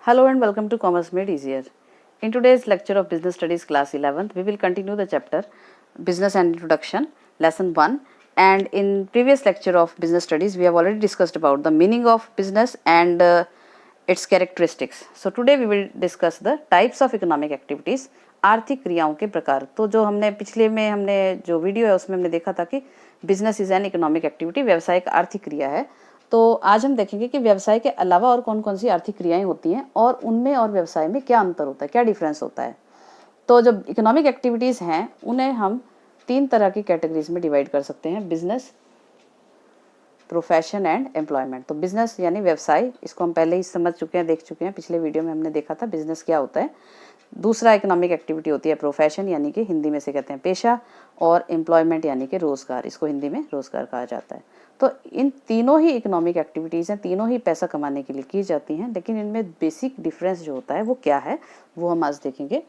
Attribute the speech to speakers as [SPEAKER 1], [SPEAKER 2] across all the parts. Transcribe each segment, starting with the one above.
[SPEAKER 1] Hello and welcome to Commerce Made Easier. In today's lecture of Business Studies Class 11th, we will continue the chapter Business and Introduction, Lesson 1. And in previous lecture of Business Studies, we have already discussed about the meaning of business and its characteristics. So today we will discuss the types of economic activities, आर्थिक क्रियाओं के प्रकार. तो जो हमने पिछले में हमने जो वीडियो है उसमें हमने देखा था कि business is an economic activity, व्यवसाय एक आर्थिक क्रिया है. तो आज हम देखेंगे कि व्यवसाय के अलावा और कौन कौन सी आर्थिक क्रियाएं होती हैं और उनमें और व्यवसाय में क्या अंतर होता है, क्या डिफरेंस होता है. तो जो इकोनॉमिक एक्टिविटीज़ हैं उन्हें हम 3 तरह की कैटेगरीज में डिवाइड कर सकते हैं: बिजनेस, प्रोफेशन एंड एम्प्लॉयमेंट. तो बिजनेस यानी व्यवसाय, इसको हम पहले ही समझ चुके हैं, देख चुके हैं. पिछले वीडियो में हमने देखा था बिजनेस क्या होता है. दूसरा इकोनॉमिक एक्टिविटी होती है प्रोफेशन, यानी कि हिंदी में से कहते हैं पेशा, और एम्प्लॉयमेंट यानी कि रोजगार, इसको हिंदी में रोजगार कहा जाता है. तो इन तीनों ही इकोनॉमिक एक्टिविटीज़ हैं, तीनों ही पैसा कमाने के लिए की जाती हैं, लेकिन इनमें बेसिक डिफरेंस जो होता है वो क्या है वो हम आज देखेंगे.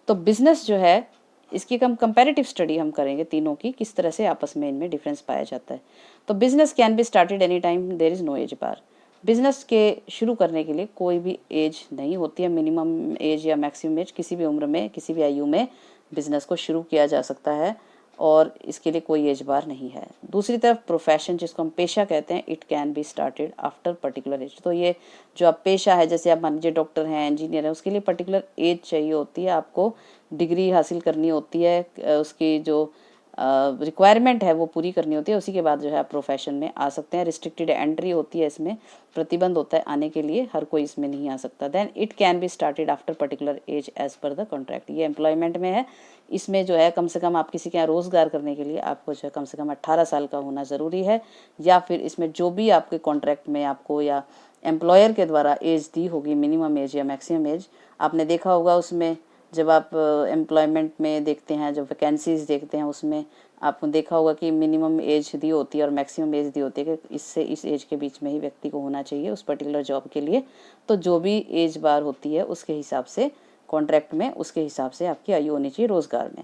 [SPEAKER 1] तो बिजनेस जो है इसकी कंपैरेटिव स्टडी हम करेंगे तीनों की, किस तरह से आपस में इनमें डिफरेंस पाया जाता है. तो business can be started any time, there is no age bar. Business के शुरू करने के लिए कोई भी एज नहीं होती है, मिनिमम एज या मैक्सिमम एज, किसी भी उम्र में किसी भी आयु में बिजनेस को शुरू किया जा सकता है और इसके लिए कोई एज बार नहीं है. दूसरी तरफ प्रोफेशन, जिसको हम पेशा कहते हैं, it can be started after particular as. तो ये जो आप पेशा है, जैसे आप मान लीजिए डॉक्टर हैं, इंजीनियर है, उसके लिए पर्टिकुलर एज चाहिए होती है, आपको डिग्री हासिल करनी होती है, उसकी जो रिक्वायरमेंट है वो पूरी करनी होती है, उसी के बाद जो है आप प्रोफेशन में आ सकते हैं. रिस्ट्रिक्टेड एंट्री होती है, इसमें प्रतिबंध होता है आने के लिए, हर कोई इसमें नहीं आ सकता. Then it can be started after particular age as per the contract. ये एम्प्लॉयमेंट में है, इसमें जो है कम से कम आप किसी के यहाँ रोजगार करने के लिए आपको जो है कम से कम 18 साल का होना ज़रूरी है, या फिर इसमें जो भी आपके कॉन्ट्रैक्ट में आपको या एम्प्लॉयर के द्वारा एज दी होगी, मिनिमम एज या मैक्सिमम एज, आपने देखा होगा उसमें जब आप एम्प्लॉयमेंट में देखते हैं, जब वैकेंसीज देखते हैं, उसमें आपने देखा होगा कि मिनिमम एज दी होती है और मैक्सिमम एज दी होती है कि इससे इस एज के बीच में ही व्यक्ति को होना चाहिए उस पर्टिकुलर जॉब के लिए. तो जो भी एज बार होती है उसके हिसाब से कॉन्ट्रैक्ट में, उसके हिसाब से आपकी आयु होनी चाहिए रोजगार में.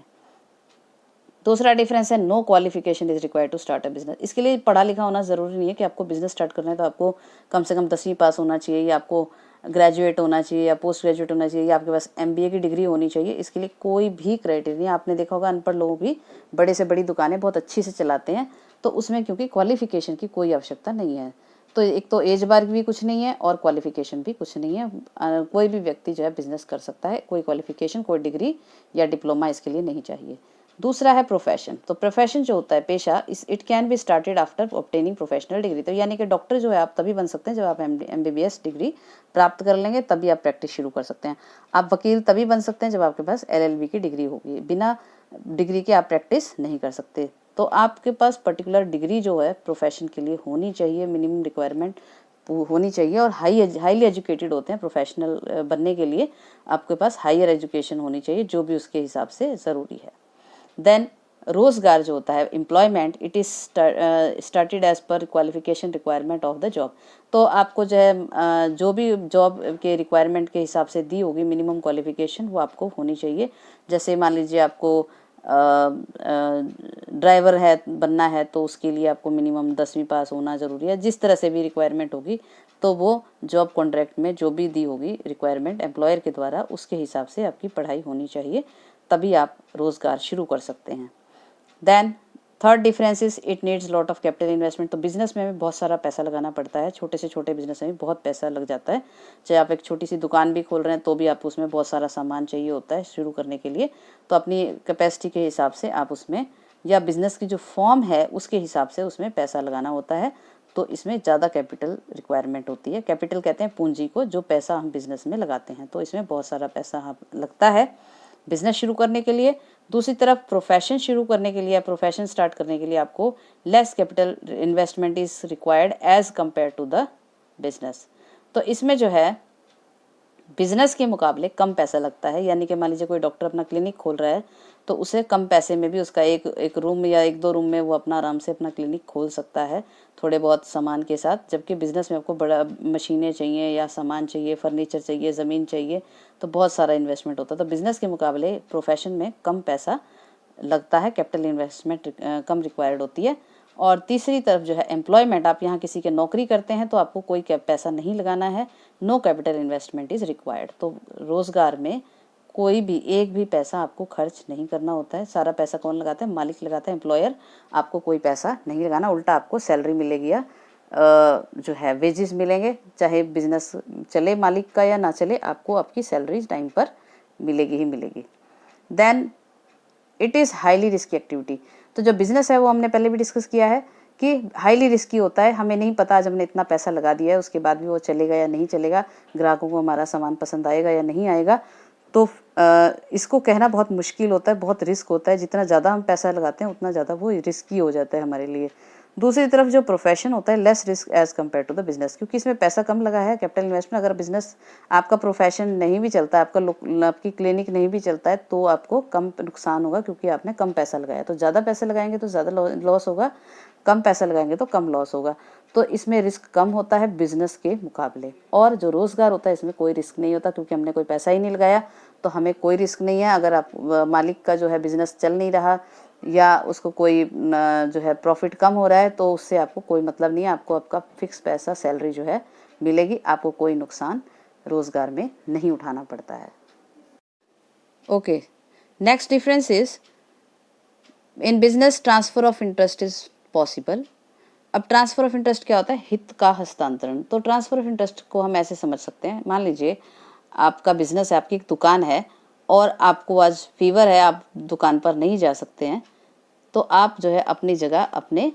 [SPEAKER 1] दूसरा डिफरेंस है no qualification is required to start a business. इसके लिए पढ़ा लिखा होना ज़रूरी नहीं है कि आपको बिजनेस स्टार्ट करना है तो आपको कम से कम 10वीं पास होना चाहिए, या आपको ग्रेजुएट होना चाहिए, या पोस्ट ग्रेजुएट होना चाहिए, या आपके पास MBA की डिग्री होनी चाहिए. इसके लिए कोई भी क्राइटेरिया नहीं. आपने देखा होगा अनपढ़ लोग भी बड़े से बड़ी दुकानें बहुत अच्छी से चलाते हैं, तो उसमें क्योंकि क्वालिफिकेशन की कोई आवश्यकता नहीं है. तो एक तो एज बार भी कुछ नहीं है और क्वालिफिकेशन भी कुछ नहीं है. कोई भी व्यक्ति जो है बिजनेस कर सकता है, कोई क्वालिफिकेशन, कोई डिग्री या डिप्लोमा इसके लिए नहीं चाहिए. दूसरा है प्रोफेशन. तो प्रोफेशन जो होता है पेशा, it can be started after obtaining professional degree. तो यानी कि डॉक्टर जो है आप तभी बन सकते हैं जब आप MBBS डिग्री प्राप्त कर लेंगे, तभी आप प्रैक्टिस शुरू कर सकते हैं. आप वकील तभी बन सकते हैं जब आपके पास LLB की डिग्री होगी. बिना डिग्री के आप प्रैक्टिस नहीं कर सकते. तो आपके पास पर्टिकुलर डिग्री जो है प्रोफेशन के लिए होनी चाहिए, मिनिमम रिक्वायरमेंट होनी चाहिए, और हाईली एजुकेटेड होते हैं प्रोफेशनल बनने के लिए. आपके पास हायर एजुकेशन होनी चाहिए जो भी उसके हिसाब से ज़रूरी है. देन रोजगार जो होता है employment, it is started as per qualification requirement of the job. तो आपको जो है जो भी जॉब के रिक्वायरमेंट के हिसाब से दी होगी मिनिमम क्वालिफिकेशन, वो आपको होनी चाहिए. जैसे मान लीजिए आपको ड्राइवर है बनना है, तो उसके लिए आपको मिनिमम 10वीं पास होना ज़रूरी है. जिस तरह से भी रिक्वायरमेंट होगी, तो वो जॉब कॉन्ट्रैक्ट में जो भी दी होगी रिक्वायरमेंट एम्प्लॉयर के द्वारा, उसके हिसाब से आपकी पढ़ाई होनी चाहिए, तभी आप रोजगार शुरू कर सकते हैं. Then third difference is it needs lot of capital investment. तो बिजनेस में भी बहुत सारा पैसा लगाना पड़ता है, छोटे से छोटे बिजनेस में भी बहुत पैसा लग जाता है. चाहे आप एक छोटी सी दुकान भी खोल रहे हैं तो भी आपको उसमें बहुत सारा सामान चाहिए होता है शुरू करने के लिए. तो अपनी कैपेसिटी के हिसाब से आप उसमें, या बिजनेस की जो फॉर्म है उसके हिसाब से उसमें पैसा लगाना होता है. तो इसमें ज़्यादा कैपिटल रिक्वायरमेंट होती है. कैपिटल कहते हैं पूंजी को, जो पैसा हम बिजनेस में लगाते हैं. तो इसमें बहुत सारा पैसा लगता है बिजनेस शुरू करने के लिए. दूसरी तरफ प्रोफेशन शुरू करने के लिए, प्रोफेशन स्टार्ट करने के लिए आपको less capital investment is required as compare to the business. तो इसमें जो है बिजनेस के मुकाबले कम पैसा लगता है. यानी कि मान लीजिए कोई डॉक्टर अपना क्लिनिक खोल रहा है, तो उसे कम पैसे में भी उसका एक रूम या 1-2 रूम में वो अपना आराम से अपना क्लिनिक खोल सकता है, थोड़े बहुत सामान के साथ. जबकि बिजनेस में आपको बड़ा मशीनें चाहिए, या सामान चाहिए, फर्नीचर चाहिए, ज़मीन चाहिए, तो बहुत सारा इन्वेस्टमेंट होता है. तो बिजनेस के मुकाबले प्रोफेशन में कम पैसा लगता है, कैपिटल इन्वेस्टमेंट कम रिक्वायर्ड होती है. और तीसरी तरफ जो है एम्प्लॉयमेंट, आप यहाँ किसी के नौकरी करते हैं तो आपको कोई पैसा नहीं लगाना है, no capital investment is required. तो रोज़गार में कोई भी एक भी पैसा आपको खर्च नहीं करना होता है। सारा पैसा कौन लगाता है? मालिक लगाता है, एम्प्लॉयर। आपको कोई पैसा नहीं लगाना, उल्टा आपको सैलरी मिलेगी या जो है वेजेस मिलेंगे, चाहे बिजनेस चले मालिक का या ना चले, आपको आपकी सैलरी टाइम पर मिलेगी ही मिलेगी। Then it is highly risky activity. तो जो बिजनेस है वो हमने पहले भी डिस्कस किया है कि हाईली रिस्की होता है। हमें नहीं पता आज हमने इतना पैसा लगा दिया है उसके बाद भी वो चलेगा या नहीं चलेगा, ग्राहकों को हमारा सामान पसंद आएगा या नहीं आएगा। तो इसको कहना बहुत मुश्किल होता है, बहुत रिस्क होता है। जितना ज़्यादा हम पैसा लगाते हैं उतना ज़्यादा वो रिस्की हो जाता है हमारे लिए। दूसरी तरफ जो प्रोफेशन होता है less risk as compare to the business, क्योंकि इसमें पैसा कम लगा है, कैपिटल इन्वेस्टमेंट। अगर बिजनेस आपका प्रोफेशन नहीं भी चलता है, आपकी क्लिनिक नहीं भी चलता है, तो आपको कम नुकसान होगा क्योंकि आपने कम पैसा लगाया। तो ज़्यादा पैसे लगाएंगे तो ज़्यादा लॉस होगा, कम पैसा लगाएंगे तो कम लॉस होगा। तो इसमें रिस्क कम होता है बिजनेस के मुकाबले। और जो रोज़गार होता है इसमें कोई रिस्क नहीं होता क्योंकि हमने कोई पैसा ही नहीं लगाया, तो हमें कोई रिस्क नहीं है। अगर आप मालिक का जो है बिजनेस चल नहीं रहा या उसको कोई जो है प्रॉफिट कम हो रहा है तो उससे आपको कोई मतलब नहीं है, आपको आपका फिक्स पैसा सैलरी जो है मिलेगी, आपको कोई नुकसान रोज़गार में नहीं उठाना पड़ता है। Okay, next difference is in business transfer of interest is possible. अब ट्रांसफर ऑफ इंटरेस्ट क्या होता है? हित का हस्तांतरण। तो ट्रांसफर ऑफ इंटरेस्ट को हम ऐसे समझ सकते हैं, मान लीजिए आपका बिजनेस है, आपकी एक दुकान है और आपको आज फीवर है, आप दुकान पर नहीं जा सकते हैं, तो आप जो है अपनी जगह अपने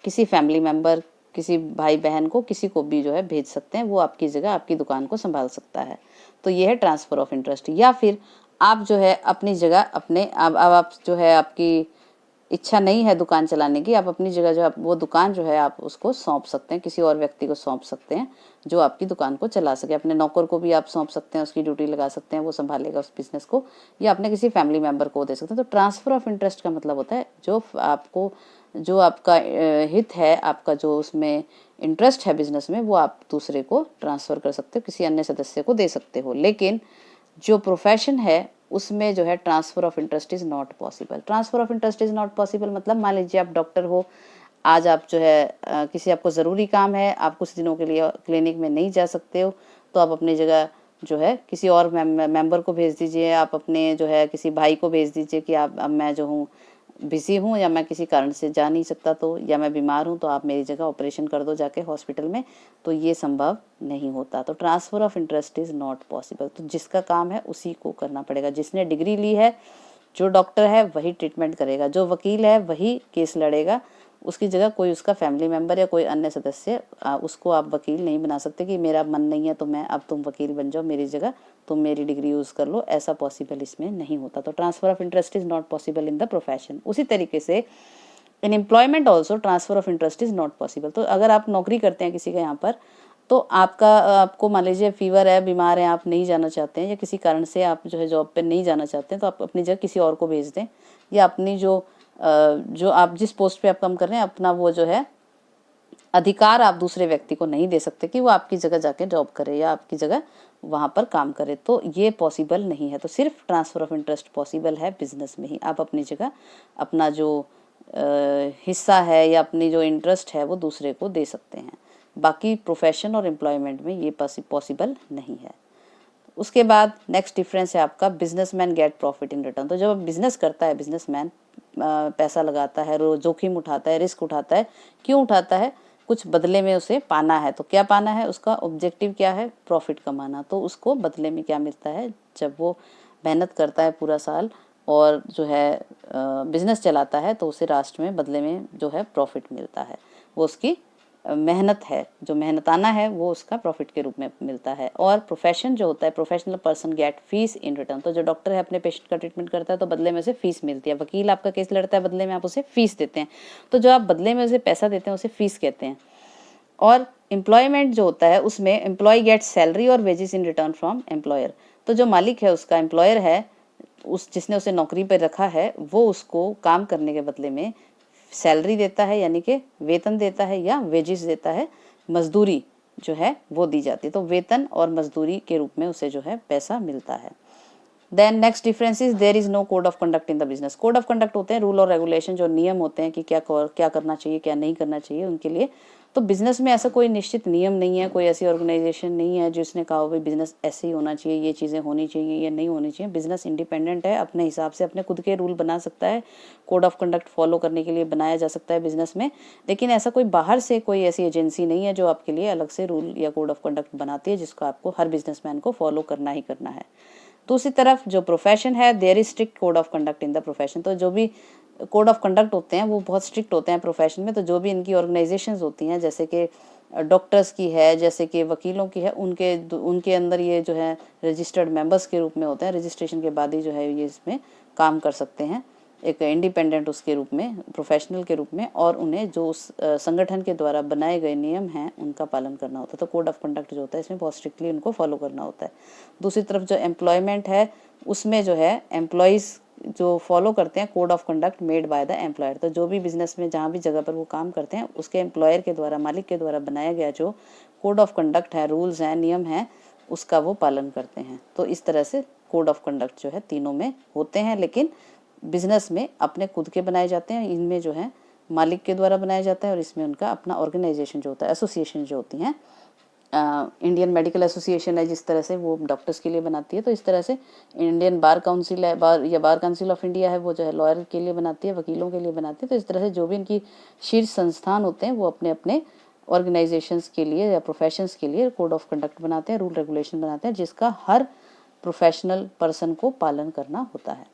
[SPEAKER 1] किसी फैमिली मेम्बर, किसी भाई बहन को, किसी को भी जो है भेज सकते हैं, वो आपकी जगह आपकी दुकान को संभाल सकता है। तो ये है ट्रांसफर ऑफ इंटरेस्ट। या फिर आप जो है अपनी जगह अपने अब आप जो है आपकी इच्छा नहीं है दुकान चलाने की, आप अपनी जगह जो है वो दुकान जो है आप उसको सौंप सकते हैं, किसी और व्यक्ति को सौंप सकते हैं जो आपकी दुकान को चला सके। अपने नौकर को भी आप सौंप सकते हैं, उसकी ड्यूटी लगा सकते हैं, वो संभालेगा उस बिजनेस को, या अपने किसी फैमिली मेम्बर को दे सकते हैं। तो ट्रांसफर ऑफ इंटरेस्ट का मतलब होता है जो आपका हित है, आपका जो उसमें इंटरेस्ट है बिजनेस में, वो आप दूसरे को ट्रांसफ़र कर सकते हो, किसी अन्य सदस्य को दे सकते हो। लेकिन जो प्रोफेशन है उसमें जो है transfer of interest is not possible. Transfer of interest is not possible मतलब मान लीजिए आप डॉक्टर हो, आज आप जो है किसी आपको ज़रूरी काम है, आप कुछ दिनों के लिए क्लिनिक में नहीं जा सकते हो, तो आप अपनी जगह जो है किसी और मेंबर को भेज दीजिए, आप अपने जो है किसी भाई को भेज दीजिए कि आप अब मैं जो हूँ बिज़ी हूँ या मैं किसी कारण से जा नहीं सकता, तो या मैं बीमार हूँ, तो आप मेरी जगह ऑपरेशन कर दो जाके हॉस्पिटल में। तो ये संभव नहीं होता। तो transfer of interest is not possible. तो जिसका काम है उसी को करना पड़ेगा। जिसने डिग्री ली है, जो डॉक्टर है वही ट्रीटमेंट करेगा, जो वकील है वही केस लड़ेगा, उसकी जगह कोई उसका फैमिली मेम्बर या कोई अन्य सदस्य, उसको आप वकील नहीं बना सकते कि मेरा मन नहीं है तो मैं अब तुम वकील बन जाओ मेरी जगह, तुम मेरी डिग्री यूज़ कर लो, ऐसा पॉसिबल इसमें नहीं होता। तो transfer of interest is not possible in the profession. उसी तरीके से in employment also transfer of interest is not possible. तो अगर आप नौकरी करते हैं किसी का यहाँ पर, तो आपको मान लीजिए फीवर है, बीमार है, आप नहीं जाना चाहते हैं या किसी कारण से आप जो है जॉब पे नहीं जाना चाहते हैं, तो आप अपनी जगह किसी और को भेज दें, या अपनी जो आप जिस पोस्ट पे आप काम कर रहे हैं अपना वो जो है अधिकार आप दूसरे व्यक्ति को नहीं दे सकते कि वो आपकी जगह जाके जॉब करे या आपकी जगह वहाँ पर काम करे। तो ये पॉसिबल नहीं है। तो सिर्फ ट्रांसफ़र ऑफ इंटरेस्ट पॉसिबल है बिजनेस में ही। आप अपनी जगह अपना जो हिस्सा है या अपनी जो इंटरेस्ट है वो दूसरे को दे सकते हैं। बाकी प्रोफेशन और एम्प्लॉयमेंट में ये पॉसिबल नहीं है। उसके बाद नेक्स्ट डिफरेंस है आपका businessman gate profit in return. तो जब बिजनेस करता है बिजनेसमैन, पैसा लगाता है, जोखिम उठाता है, रिस्क उठाता है। क्यों उठाता है? कुछ बदले में उसे पाना है। तो क्या पाना है? उसका ऑब्जेक्टिव क्या है? प्रॉफिट कमाना। तो उसको बदले में क्या मिलता है? जब वो मेहनत करता है पूरा साल और जो है बिजनेस चलाता है, तो उसे राष्ट्र में बदले में जो है प्रॉफिट मिलता है। वो उसकी मेहनत है, जो मेहनताना है वो उसका प्रॉफिट के रूप में मिलता है। और प्रोफेशन जो होता है, professional person get fees in return. तो जो डॉक्टर है अपने पेशेंट का ट्रीटमेंट करता है तो बदले में उसे फीस मिलती है। वकील आपका केस लड़ता है, बदले में आप उसे फीस देते हैं। तो जो आप बदले में उसे पैसा देते हैं उसे फीस कहते हैं। और एम्प्लॉयमेंट जो होता है उसमें एम्प्लॉय गेट सैलरी और wages in return from employer. तो जो मालिक है उसका, एम्प्लॉयर है, जिसने उसे नौकरी पर रखा है, वो उसको काम करने के बदले में सैलरी देता है, यानी कि वेतन देता है, या वेजेस देता है, मजदूरी जो है वो दी जाती है। तो वेतन और मजदूरी के रूप में उसे जो है पैसा मिलता है। Then next difference is there is no code of conduct in the business. Code of conduct होते हैं रूल और रेगुलेशन, जो नियम होते हैं कि क्या करना चाहिए क्या नहीं करना चाहिए उनके लिए। तो बिजनेस में ऐसा कोई निश्चित नियम नहीं है, कोई ऐसी ऑर्गेनाइजेशन नहीं है जिसने कहा हो भाई बिजनेस ऐसे ही होना चाहिए, ये चीज़ें होनी चाहिए या नहीं होनी चाहिए। बिजनेस इंडिपेंडेंट है, अपने हिसाब से अपने खुद के रूल बना सकता है, कोड ऑफ कंडक्ट फॉलो करने के लिए बनाया जा सकता है बिजनेस में। लेकिन ऐसा कोई बाहर से कोई ऐसी एजेंसी नहीं है जो आपके लिए अलग से रूल या कोड ऑफ कंडक्ट बनाती है, जिसको आपको हर बिजनेसमैन को फॉलो करना ही करना है। दूसरी तरफ जो प्रोफेशन है, there is strict code of conduct in the profession. तो जो भी कोड ऑफ कंडक्ट होते हैं वो बहुत स्ट्रिक्ट होते हैं प्रोफेशन में। तो जो भी इनकी ऑर्गेनाइजेशंस होती हैं, जैसे कि डॉक्टर्स की है, जैसे कि वकीलों की है, उनके अंदर ये जो है रजिस्टर्ड मेंबर्स के रूप में होते हैं। रजिस्ट्रेशन के बाद ही जो है ये इसमें काम कर सकते हैं एक इंडिपेंडेंट उसके रूप में, प्रोफेशनल के रूप में, और उन्हें जो उस संगठन के द्वारा बनाए गए नियम हैं उनका पालन करना होता है। तो कोड ऑफ कंडक्ट जो होता है इसमें बहुत स्ट्रिक्टली उनको फॉलो करना होता है। दूसरी तरफ जो एम्प्लॉयमेंट है उसमें जो है एम्प्लॉयज़ जो फॉलो करते हैं code of conduct made by the employer. तो जो भी बिजनेस में जहाँ भी जगह पर वो काम करते हैं उसके एम्प्लॉयर के द्वारा, मालिक के द्वारा बनाया गया जो कोड ऑफ कंडक्ट है, रूल्स हैं, नियम हैं, उसका वो पालन करते हैं। तो इस तरह से कोड ऑफ कंडक्ट जो है तीनों में होते हैं, लेकिन बिजनेस में अपने खुद के बनाए जाते हैं, इनमें जो है मालिक के द्वारा बनाया जाता है, और इसमें उनका अपना ऑर्गेनाइजेशन जो होता है, एसोसिएशन जो होती हैं, इंडियन मेडिकल एसोसिएशन है जिस तरह से वो डॉक्टर्स के लिए बनाती है, तो इस तरह से इंडियन बार काउंसिल है, बार काउंसिल ऑफ इंडिया है, वो जो है लॉयर के लिए बनाती है, वकीलों के लिए बनाती है। तो इस तरह से जो भी इनकी शीर्ष संस्थान होते हैं वो अपने अपने ऑर्गेनाइजेशंस के लिए या प्रोफेशंस के लिए कोड ऑफ कंडक्ट बनाते हैं, रूल रेगुलेशन बनाते हैं, जिसका हर प्रोफेशनल पर्सन को पालन करना होता है।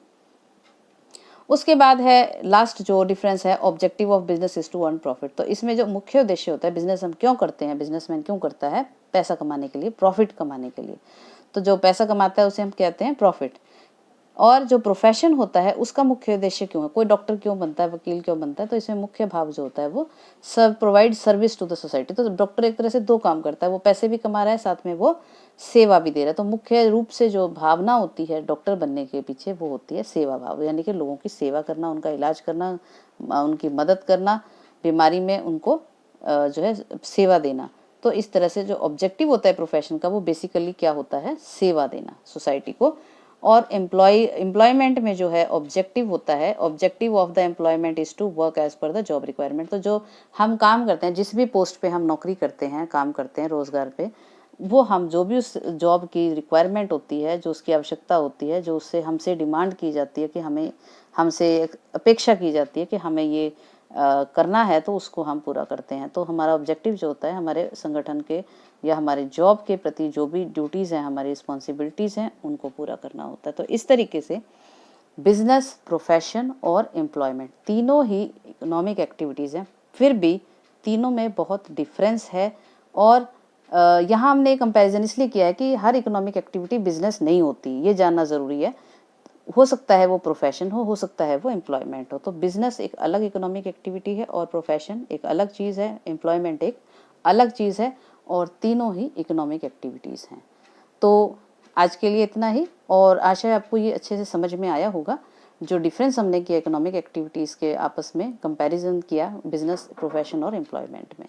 [SPEAKER 1] उसके बाद है लास्ट जो डिफरेंस है, objective of business is to earn profit. तो इसमें जो मुख्य उद्देश्य होता है, बिजनेस हम क्यों करते हैं, बिजनेसमैन क्यों करता है, पैसा कमाने के लिए, प्रॉफिट कमाने के लिए। तो जो पैसा कमाता है उसे हम कहते हैं प्रॉफिट। और जो प्रोफेशन होता है उसका मुख्य उद्देश्य क्यों है, कोई डॉक्टर क्यों बनता है, वकील क्यों बनता है, तो इसमें मुख्य भाव जो होता है वो provide service to the society. तो डॉक्टर एक तरह से दो काम करता है, वो पैसे भी कमा रहा है, साथ में वो सेवा भी दे रहा है। तो मुख्य रूप से जो भावना होती है डॉक्टर बनने के पीछे वो होती है सेवा भाव, यानी कि लोगों की सेवा करना, उनका इलाज करना, उनकी मदद करना, बीमारी में उनको जो है सेवा देना। तो इस तरह से जो ऑब्जेक्टिव होता है प्रोफेशन का वो बेसिकली क्या होता है, सेवा देना सोसाइटी को। और एम्प्लॉयमेंट में जो है ऑब्जेक्टिव होता है, objective of the employment is to work as per the job requirement. तो जो हम काम करते हैं, जिस भी पोस्ट पे हम नौकरी करते हैं, काम करते हैं रोजगार पे, वो हम जो भी उस जॉब की रिक्वायरमेंट होती है, जो उसकी आवश्यकता होती है, जो उससे हमसे डिमांड की जाती है कि हमसे अपेक्षा की जाती है कि हमें ये करना है, तो उसको हम पूरा करते हैं। तो हमारा ऑब्जेक्टिव जो होता है हमारे संगठन के या हमारे जॉब के प्रति जो भी ड्यूटीज़ हैं, हमारी रिस्पॉन्सिबिलिटीज़ हैं, उनको पूरा करना होता है। तो इस तरीके से बिजनेस, प्रोफेशन और एम्प्लॉयमेंट तीनों ही इकोनॉमिक एक्टिविटीज़ हैं, फिर भी तीनों में बहुत डिफरेंस है। और यहाँ हमने कंपैरिजन इसलिए किया है कि हर इकोनॉमिक एक्टिविटी बिजनेस नहीं होती, ये जानना ज़रूरी है। हो सकता है वो प्रोफेशन हो सकता है वो एम्प्लॉयमेंट हो। तो बिजनेस एक अलग इकोनॉमिक एक्टिविटी है और प्रोफेशन एक अलग चीज़ है, एम्प्लॉयमेंट एक अलग चीज़ है, और तीनों ही इकोनॉमिक एक्टिविटीज़ हैं। तो आज के लिए इतना ही, और आशा है आपको ये अच्छे से समझ में आया होगा। जो डिफरेंस हमने किया इकोनॉमिक एक्टिविटीज़ के आपस में कंपैरिजन किया बिजनेस, प्रोफेशन और एम्प्लॉयमेंट में।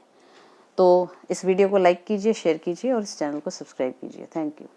[SPEAKER 1] तो इस वीडियो को लाइक कीजिए, शेयर कीजिए और इस चैनल को सब्सक्राइब कीजिए। Thank you.